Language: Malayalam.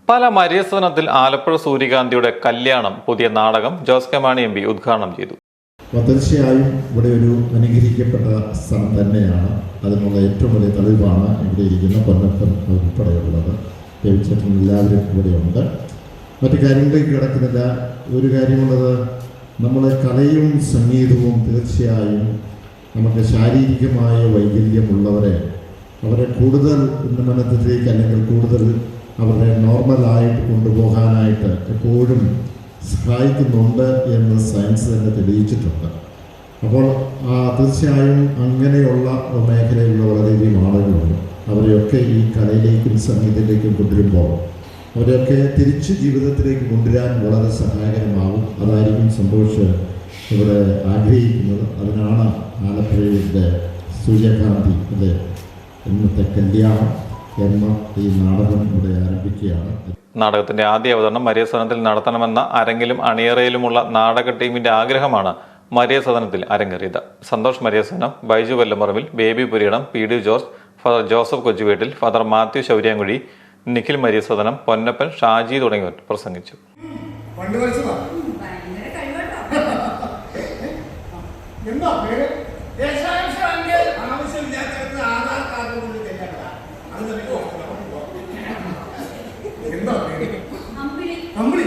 പാല മരിയസദനത്തിൽ ആലപ്പുഴ സൂര്യകാന്തിയുടെ കല്യാണം പുതിയ നാടകം ജോസ് കെ മാണി MP ഉദ്ഘാടനം ചെയ്തു. തീർച്ചയായും ഇവിടെ ഒരു അനുഗ്രഹിക്കപ്പെട്ട സ്ഥലം തന്നെയാണ്. അതിനുള്ള ഏറ്റവും വലിയ തെളിവാണ് ഇവിടെ ഇരിക്കുന്ന പൊന്നപ്പൻ ഉൾപ്പെടെയുള്ളത്. ദേവിച്ചേട്ടൻ എല്ലാവരും ഇവിടെയുണ്ട്. മറ്റു കാര്യങ്ങളിലേക്ക് കിടക്കുന്നില്ല. ഒരു കാര്യമുള്ളത്, നമ്മളെ കലയും സംഗീതവും തീർച്ചയായും നമുക്ക് ശാരീരികമായ വൈകല്യമുള്ളവരെ അവരെ കൂടുതൽ ഉന്നമനത്തിലേക്ക് അല്ലെങ്കിൽ കൂടുതൽ അവരെ നോർമലായിട്ട് കൊണ്ടുപോകാനായിട്ട് എപ്പോഴും സഹായിക്കുന്നുണ്ട് എന്ന് സയൻസ് തന്നെ തെളിയിച്ചിട്ടുണ്ട്. അപ്പോൾ തീർച്ചയായും അങ്ങനെയുള്ള മേഖലയിലുള്ള വളരെയധികം ആളുകളുണ്ട്. അവരെയൊക്കെ ഈ കലയിലേക്കും സംഗീതത്തിലേക്കും കൊണ്ടുവരുമ്പോൾ അവരെയൊക്കെ തിരിച്ച് ജീവിതത്തിലേക്ക് കൊണ്ടുവരാൻ വളരെ സഹായകരമാകും. അതായിരിക്കും സന്തോഷ് ഇവിടെ ആഗ്രഹിക്കുന്നത്. അതിനാണ് ആലപ്പുഴയുടെ സൂര്യകാന്തിയുടെ ഇന്നത്തെ കല്യാണം എന്ന ഈ നാടകം ഇവിടെ ആരംഭിക്കുകയാണ്. നാടകത്തിന്റെ ആദ്യ അവതരണം മരിയസദനത്തിൽ നടത്തണമെന്ന അരങ്ങിലും അണിയറയിലുമുള്ള നാടക ടീമിന്റെ ആഗ്രഹമാണ് മരിയസദനത്തിൽ അരങ്ങേറിയത്. Santhosh Mariyasadanam, Baiju Vellamaravil, Baby Puriyidam, PD George, Father Joseph Kochuveettil, Father Mathew Shouryamkuzhi, Nikhil Mariyasadanam, Ponnappan, Shaji തുടങ്ങിയവർ പ്രസംഗിച്ചു. അമ്പിളി